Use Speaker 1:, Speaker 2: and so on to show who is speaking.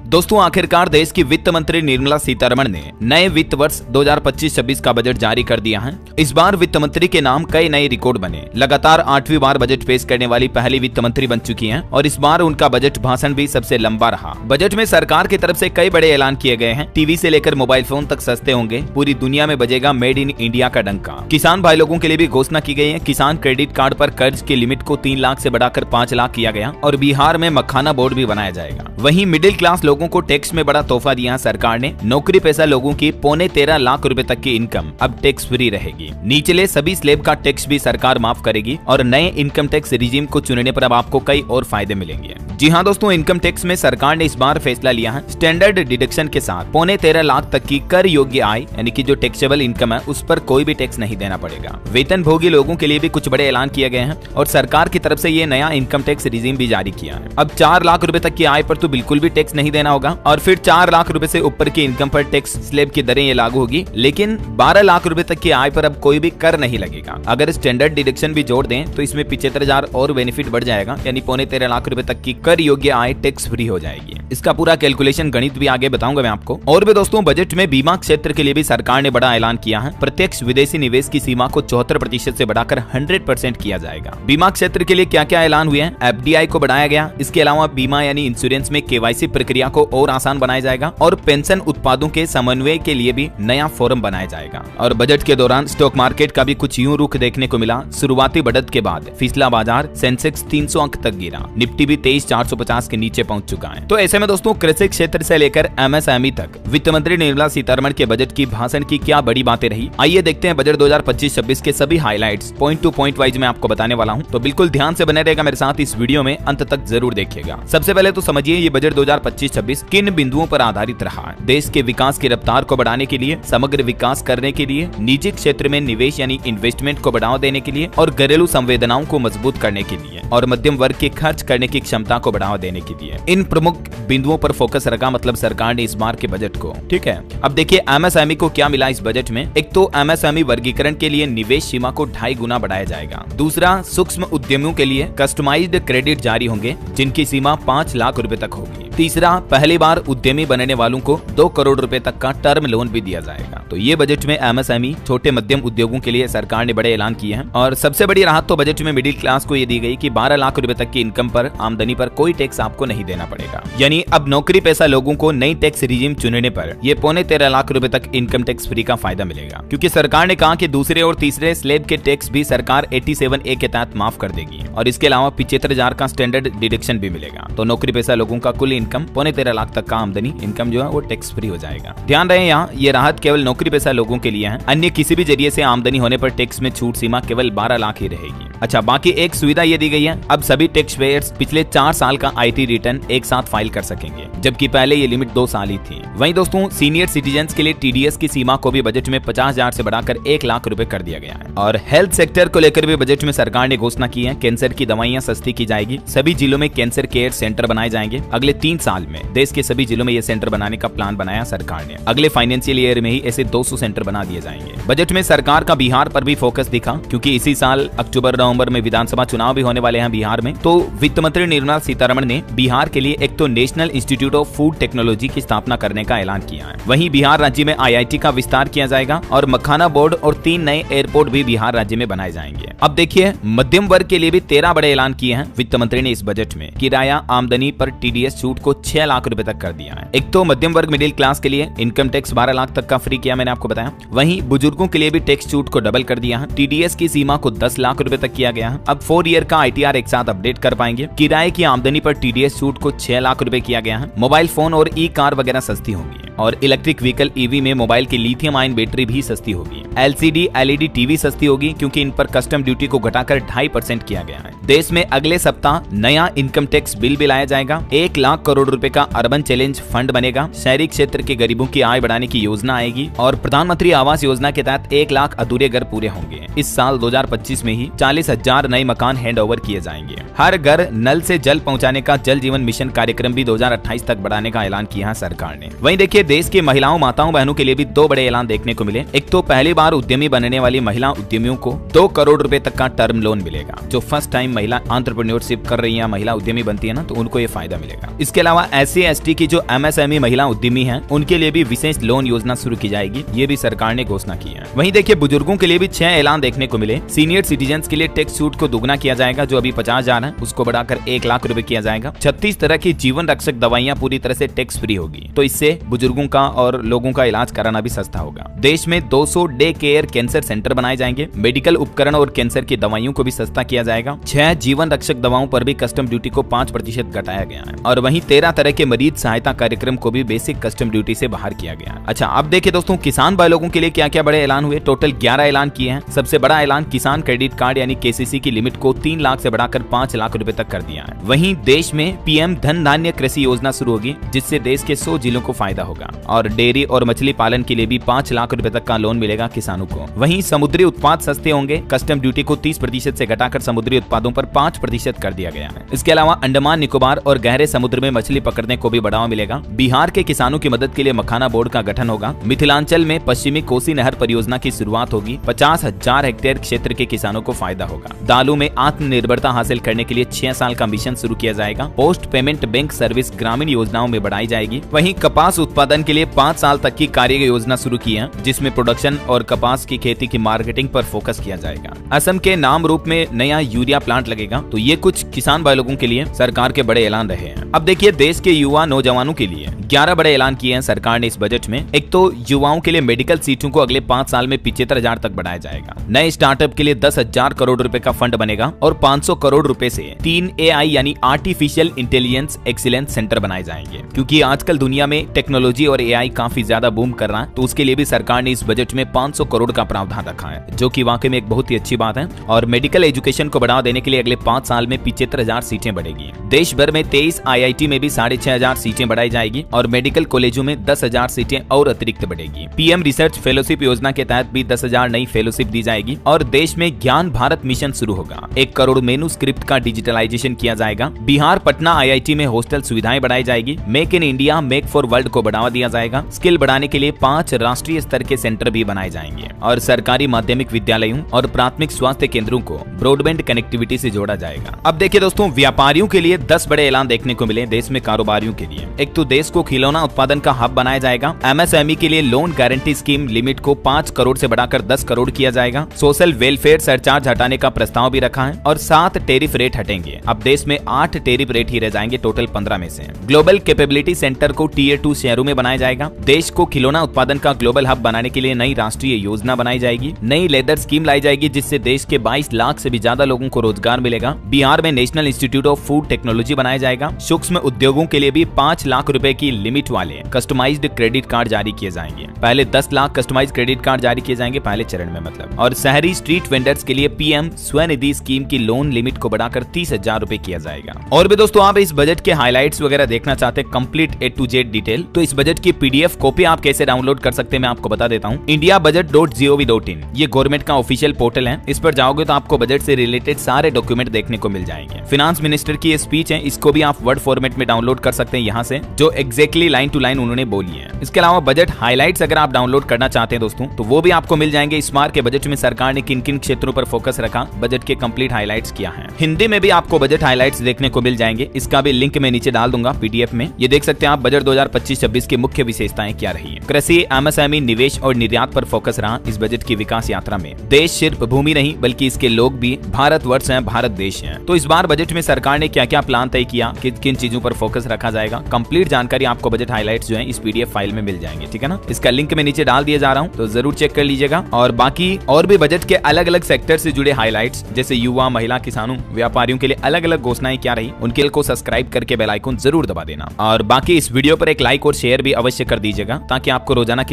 Speaker 1: दोस्तों आखिरकार देश की वित्त मंत्री निर्मला सीतारमण ने नए वित्त वर्ष 2025-26 का बजट जारी कर दिया है। इस बार वित्त मंत्री के नाम कई नए रिकॉर्ड बने। लगातार 8वीं बार बजट पेश करने वाली पहली वित्त मंत्री बन चुकी हैं और इस बार उनका बजट भाषण भी सबसे लंबा रहा। बजट में सरकार की तरफ से कई बड़े ऐलान किए गए हैं। टीवी से लेकर मोबाइल फोन तक सस्ते होंगे। पूरी दुनिया में बजेगा मेड इन इंडिया का डंका। किसान भाई लोगों के लिए भी घोषणा की गई है। किसान क्रेडिट कार्ड पर कर्ज की लिमिट को 3 लाख से बढ़ाकर 5 लाख किया गया और बिहार में मखाना बोर्ड भी बनाया जाएगा। वहीं मिडिल क्लास लोगों को टैक्स में बड़ा तोहफा दिया सरकार ने। नौकरी पेशा लोगों की 13.25 लाख रुपए तक की इनकम अब टैक्स फ्री रहेगी। निचले सभी स्लैब का टैक्स भी सरकार माफ करेगी और नए इनकम टैक्स रिजीम को चुनने पर अब आपको कई और फायदे मिलेंगे। जी हाँ दोस्तों, इनकम टैक्स में सरकार ने इस बार फैसला लिया है। स्टैंडर्ड डिडक्शन के साथ 13.25 लाख तक की कर योग्य आय यानी कि जो टैक्सेबल इनकम है उस पर कोई भी टैक्स नहीं देना पड़ेगा। वेतन भोगी लोगों के लिए भी कुछ बड़े ऐलान किए गए हैं और सरकार की तरफ से ये नया इनकम टैक्स रिजीम भी जारी किया है। अब 4 लाख रुपए तक की आय पर तो बिल्कुल भी टैक्स नहीं देना होगा और फिर 4 लाख रुपए से ऊपर की इनकम पर टैक्स स्लैब की दरें ये लागू होगी। लेकिन 12 लाख रुपए तक की आय पर अब कोई भी कर नहीं लगेगा। अगर स्टैंडर्ड डिडक्शन भी जोड़ दें तो इसमें 75,000 और बेनिफिट बढ़ जाएगा, यानी 13.25 लाख रुपए तक की कर योग्य आय टैक्स फ्री हो जाएगी। इसका पूरा कैलकुलेशन गणित भी आगे बताऊंगा मैं आपको। और भी दोस्तों, बजट में बीमा क्षेत्र के लिए भी सरकार ने बड़ा ऐलान किया है। प्रत्यक्ष विदेशी निवेश की सीमा को 74% से बढ़ाकर 100% किया जाएगा। बीमा क्षेत्र के लिए क्या क्या ऐलान हुए हैं? FDI को बढ़ाया गया। इसके अलावा बीमा यानी इंश्योरेंस में KYC प्रक्रिया को और आसान बनाया जाएगा और पेंशन उत्पादों के समन्वय के लिए भी नया फोरम बनाया जाएगा। और बजट के दौरान स्टॉक मार्केट का भी कुछ यूं रुख देखने को मिला। शुरुआती बढ़त के बाद फिसला बाजार, सेंसेक्स 300 अंक तक गिरा। निफ्टी भी 23,450 के नीचे पहुंच चुका है। तो ऐसे में दोस्तों कृषि क्षेत्र से लेकर MSME तक वित्त मंत्री निर्मला सीतारमण के बजट की भाषण की क्या बड़ी बातें रही, आइए देखते हैं। बजट 2025-26 के सभी highlights point two point wise मैं आपको बताने वाला हूं, तो बिल्कुल ध्यान से बने रहेगा मेरे साथ। इस वीडियो में अंत तक जरूर देखिएगा। सबसे पहले तो समझिए ये बजट 2025-26 किन बिंदुओं पर आधारित रहा है। देश के विकास की रफ्तार को बढ़ाने के लिए, समग्र विकास करने के लिए, निजी क्षेत्र में निवेश यानी इन्वेस्टमेंट को बढ़ावा देने के लिए और घरेलू संवेदनाओं को मजबूत करने के लिए और मध्यम वर्ग के खर्च करने की क्षमता को बढ़ावा देने के लिए इन प्रमुख बिंदुओं पर फोकस रखा। मतलब सरकार ने इस बार के बजट को, ठीक है। अब देखिए MSME को क्या मिला इस बजट में। एक तो MSME वर्गीकरण के लिए निवेश सीमा को 2.5 गुना बढ़ाया जाएगा। दूसरा, सूक्ष्म उद्यमियों के लिए कस्टमाइज्ड क्रेडिट जारी होंगे जिनकी सीमा 5 लाख रुपए तक होगी। तीसरा, पहली बार उद्यमी बनने वालों को 2 करोड़ रुपए तक का टर्म लोन भी दिया जाएगा। तो ये बजट में MSME छोटे मध्यम उद्योगों के लिए सरकार ने बड़े ऐलान किए हैं। और सबसे बड़ी राहत तो बजट में मिडिल क्लास को ये दी गई कि 12 लाख रुपए तक की इनकम पर, आमदनी पर कोई टैक्स आपको नहीं देना पड़ेगा। यानी अब नौकरी पेशा लोगों को नई टैक्स रिजीम चुनने पर ये 13.25 लाख रुपए तक इनकम टैक्स फ्री का फायदा मिलेगा, क्योंकि सरकार ने कहा कि दूसरे और तीसरे स्लैब के टैक्स भी सरकार 87A के तहत माफ कर देगी और इसके अलावा 75,000 का स्टैंडर्ड डिडक्शन भी मिलेगा। तो नौकरी पेशा लोगों का कुल इनकम 13.25 लाख तक का आमदनी इनकम जो है वो टैक्स फ्री हो जाएगा। ध्यान रहे यहाँ ये राहत केवल नौकरी पेशा लोगों के लिए है। अन्य किसी भी जरिए से आमदनी होने पर टैक्स में छूट सीमा केवल 12 लाख ही रहेगी। अच्छा, बाकी एक सुविधा ये दी गई है, अब सभी टैक्स पेयर्स पिछले 4 साल का IT रिटर्न एक साथ फाइल कर सकेंगे, जबकि पहले ये लिमिट 2 साल ही थी। वहीं दोस्तों सीनियर सिटीजन के लिए TDS की सीमा को भी बजट में 50,000 से बढ़ाकर 1 लाख रुपए कर दिया गया है। और हेल्थ सेक्टर को लेकर भी बजट में सरकार ने घोषणा की है। कैंसर की दवाइयां सस्ती की जाएगी। सभी जिलों में कैंसर केयर सेंटर बनाए जाएंगे। अगले 3 साल में देश के सभी जिलों में ये सेंटर बनाने का प्लान बनाया सरकार ने। अगले फाइनेंशियल ईयर में ही ऐसे 200 सेंटर बना दिए जाएंगे। बजट में सरकार का बिहार पर भी फोकस दिखा, क्योंकि इसी साल अक्टूबर-नवंबर में विधानसभा चुनाव भी होने वाले हैं बिहार में। तो वित्त मंत्री निर्मला सीतारमण ने बिहार के लिए एक तो national institute of food technology की स्थापना करने का ऐलान किया है। वहीं बिहार राज्य में IIT का विस्तार किया जाएगा और मखाना बोर्ड और 3 नए एयरपोर्ट भी बिहार राज्य में बनाए जाएंगे। अब देखिए मध्यम वर्ग के लिए भी 13 बड़े ऐलान किए हैं वित्त मंत्री ने इस बजट में। किराया आमदनी पर TDS छूट को 6 लाख रुपए तक कर दिया है। एक तो मध्यम वर्ग मिडिल क्लास के लिए इनकम टैक्स 12 लाख तक का फ्री किया, मैंने आपको बताया। वहीं बुजुर्गों के लिए भी टैक्स छूट को डबल कर दिया है। TDS की सीमा को 10 लाख रुपए तक किया गया है। अब 4 ईयर का ITR एक साथ अपडेट कर पाएंगे। किराए की आमदनी पर TDS छूट को 6 लाख रुपए किया गया है। मोबाइल फोन और कार वगैरह सस्ती होंगी और इलेक्ट्रिक व्हीकल EV में मोबाइल की लिथियम आयन बैटरी भी सस्ती होगी। LCD LED TV सस्ती होगी, क्योंकि इन पर कस्टम ड्यूटी को घटाकर 2.5% किया गया है। देश में अगले सप्ताह नया इनकम टैक्स बिल भी लाया जाएगा। 1 लाख करोड़ रुपए का अर्बन चैलेंज फंड बनेगा। शहरी क्षेत्र के गरीबों की आय बढ़ाने की योजना आएगी और प्रधानमंत्री आवास योजना के तहत 1 लाख अधूरे घर पूरे होंगे। इस साल 2025 में ही 40,000 नए मकान हैंड ओवर किए जाएंगे। हर घर नल से जल पहुंचाने का जल जीवन मिशन कार्यक्रम भी 2028 तक बढ़ाने का ऐलान किया है सरकार ने। वहीं देखिए देश की महिलाओं, माताओं, बहनों के लिए भी 2 बड़े ऐलान देखने को मिले। एक तो पहली बार बार उद्यमी बनने वाली महिला उद्यमियों को 2 करोड़ रुपए तक का टर्म लोन मिलेगा। जो फर्स्ट टाइम महिला एंटरप्रेन्योरशिप कर रही है, महिला उद्यमी बनती है ना, तो उनको ये फायदा मिलेगा। इसके अलावा SC/ST की जो MSME महिला उद्यमी है उनके लिए भी विशेष लोन योजना शुरू की जाएगी, ये भी सरकार ने घोषणा की है। वहीं देखिए बुजुर्गों के लिए भी 6 ऐलान देखने को मिले। सीनियर सिटीजन के लिए टैक्स छूट को दोगुना किया जाएगा, जो अभी 50,000 है उसको बढ़ाकर 1 लाख रुपए किया जाएगा। 36 तरह की जीवन रक्षक दवाइयां पूरी तरह से टैक्स फ्री होगी, तो इससे बुजुर्गों का और लोगों का इलाज कराना भी सस्ता होगा। देश में 200 डे केयर कैंसर सेंटर बनाए जाएंगे। मेडिकल उपकरण और कैंसर की दवाइयों को भी सस्ता किया जाएगा। 6 जीवन रक्षक दवाओं पर भी कस्टम ड्यूटी को 5% घटाया गया है और वहीं 13 तरह के मरीज सहायता कार्यक्रम को भी बेसिक कस्टम ड्यूटी से बाहर किया गया। अच्छा, अब देखिए दोस्तों किसान भाई लोगों के लिए क्या क्या बड़े ऐलान हुए। टोटल 11 ऐलान किए हैं। सबसे बड़ा ऐलान किसान क्रेडिट कार्ड यानी KCC की लिमिट को 3 लाख से बढ़ाकर 5 लाख रुपए तक कर दिया है। वहीं देश में PM धन धान्य कृषि योजना शुरू होगी, जिससे देश के 100 जिलों को फायदा होगा और डेयरी और मछली पालन के लिए भी 5 लाख रुपए तक का लोन मिलेगा किसानों को। वहीं समुद्री उत्पाद सस्ते होंगे। कस्टम ड्यूटी को 30% से घटाकर समुद्री उत्पादों पर 5% कर दिया गया है। इसके अलावा अंडमान निकोबार और गहरे समुद्र में मछली पकड़ने को भी बढ़ावा मिलेगा। बिहार के किसानों की मदद के लिए मखाना बोर्ड का गठन होगा। मिथिलांचल में पश्चिमी कोसी नहर परियोजना की शुरुआत होगी। 50,000 हेक्टेयर क्षेत्र के किसानों को फायदा होगा। दालों में आत्मनिर्भरता हासिल करने के लिए 6 साल का मिशन शुरू किया जाएगा। पोस्ट पेमेंट बैंक सर्विस ग्रामीण योजनाओं में बढ़ाई जाएगी। वहीं कपास उत्पादन के लिए 5 साल तक की कार्य योजना शुरू की है, जिसमें प्रोडक्शन और कपास की खेती की मार्केटिंग पर फोकस किया जाएगा। असम के नाम रूप में नया यूरिया प्लांट लगेगा। तो ये कुछ किसान भाई लोगों के लिए सरकार के बड़े ऐलान रहे हैं। अब देखिए देश के युवा नौजवानों के लिए 11 बड़े ऐलान किए हैं सरकार ने इस बजट में। एक तो युवाओं के लिए मेडिकल सीटों को अगले 5 साल में 75,000 तक बढ़ाया जाएगा। नए स्टार्टअप के लिए 10,000 करोड़ रुपए का फंड बनेगा और 500 करोड़ रुपए से 3 AI यानी आर्टिफिशियल इंटेलिजेंस एक्सीलेंस सेंटर बनाए जाएंगे। क्योंकि आजकल दुनिया में टेक्नोलॉजी और AI काफी ज्यादा बूम कर रहा है, तो उसके लिए भी सरकार ने इस बजट में 500 करोड़ का प्रावधान रखा है, जो कि वाकई में एक बहुत ही अच्छी बात है। और मेडिकल एजुकेशन को बढ़ावा देने के लिए अगले 5 साल में 75,000 सीटें बढ़ेगी। देश भर में 23 IIT में भी 6,500 सीटें बढ़ाई जाएगी और मेडिकल कॉलेजों में 10,000 सीटें और अतिरिक्त बढ़ेगी। PM रिसर्च फेलोशिप योजना के तहत भी 10,000 नई फेलोशिप दी जाएगी और देश में ज्ञान भारत मिशन शुरू होगा। 1 करोड़ मेनूस्क्रिप्ट का डिजिटलाइजेशन किया जाएगा। बिहार पटना IIT में हॉस्टल सुविधाएं बढ़ाई जाएगी। Make in India make for world को बढ़ावा दिया जाएगा। स्किल बढ़ाने के लिए 5 राष्ट्रीय स्तर के सेंटर भी बनाए जाएंगे और सरकारी माध्यमिक विद्यालयों और प्राथमिक स्वास्थ्य केंद्रों को ब्रॉडबैंड कनेक्टिविटी से जोड़ा जाएगा। अब देखिए दोस्तों व्यापारियों के लिए 10 बड़े ऐलान देखने को मिले देश में कारोबारियों के लिए। एक तो देश को खिलौना उत्पादन का हब बनाया जाएगा। MSME के लिए लोन गारंटी स्कीम लिमिट को 5 करोड़ से बढ़ाकर 10 करोड़ किया जाएगा। सोशल वेलफेयर सरचार्ज हटाने का प्रस्ताव भी रखा है और 7 टेरिफ रेट हटेंगे। अब देश में 8 टेरिफ रेट ही रह जाएंगे टोटल 15 में से। ग्लोबल कैपेबिलिटी सेंटर को Tier 2 शहरों में बनाया जाएगा। देश को खिलौना उत्पादन का ग्लोबल हब बनाने के लिए नई राष्ट्रीय योजना बनाई जाएगी। नई लेदर स्कीम लाई जाएगी, जिससे देश के 22 लाख से भी ज्यादा लोगों को रोजगार मिलेगा। बिहार में national institute of food technology बनाया जाएगा। सूक्ष्म उद्योगों के लिए भी 5 लाख रुपए की लिमिट वाले कस्टमाइज्ड क्रेडिट कार्ड जारी किए जाएंगे। पहले 10 लाख कस्टमाइज्ड क्रेडिट कार्ड जारी किए जाएंगे पहले चरण में मतलब। और शहरी स्ट्रीट वेंडर्स के लिए PM स्वनिधि स्कीम की लोन लिमिट को बढ़ाकर 30,000 रुपए किया जाएगा। और भी दोस्तों आप इस बजट के हाइलाइट्स वगैरह देखना चाहते हैं complete A to Z detail, तो इस बजट की PDF कॉपी आप कैसे डाउनलोड कर सकते हैं मैं आपको बता देता हूँ। indiabudget.gov.in ये गवर्नमेंट का ऑफिशियल पोर्टल है। इस पर जाओगे तो आपको बजट से रिलेटेड सारे डॉक्यूमेंट देखने को मिल जाएंगे। फिनांस मिनिस्टर की ये स्पीच है, इसको भी आप वर्ड फॉर्मेट में डाउनलोड कर सकते हैं यहाँ से, जो एग्जैक्टली लाइन टू लाइन उन्होंने बोली है। इसके अलावा बजट हाइलाइट्स अगर आप डाउनलोड करना चाहते हैं दोस्तों, तो वो भी आपको मिल जाएंगे। इस बार के बजट में सरकार ने किन किन क्षेत्रों पर फोकस रखा, बजट के कंप्लीट हाइलाइट्स किया है। हिंदी में भी आपको बजट हाइलाइट्स देखने को मिल जाएंगे। इसका भी लिंक मैं नीचे डाल दूंगा PDF में। ये देख सकते हैं आप बजट 2025-26 की मुख्य विशेषताएं क्या रही है। कृषि, MSME, निवेश और निर्यात पर फोकस रहा इस बजट की विकास यात्रा में। देश सिर्फ भूमि नहीं बल्कि इसके लोग भी भारतवर्ष है, भारत देश है। तो इस बार बजट में सरकार ने क्या क्या प्लान तय किया, किन चीजों पर फोकस रखा जाएगा, कंप्लीट जानकारी आपको बजट हाइलाइट्स जो है इस PDF फाइल में मिल जाएंगे। ठीक है ना, इसका लिंक मैं नीचे डाल दिया जा रहा हूँ, तो जरूर चेक कर लीजिएगा। और बाकी और भी बजट के अलग अलग सेक्टर से जुड़े हाइलाइट्स, जैसे युवा, महिला, किसानों, व्यापारियों के लिए अलग अलग घोषणाएं क्या रही, उनके को सब्सक्राइब करके बेल आइकन जरूर दबा देना। और बाकी इस वीडियो पर एक लाइक और शेयर भी अवश्य कर दीजिएगा, ताकि आपको रोजाना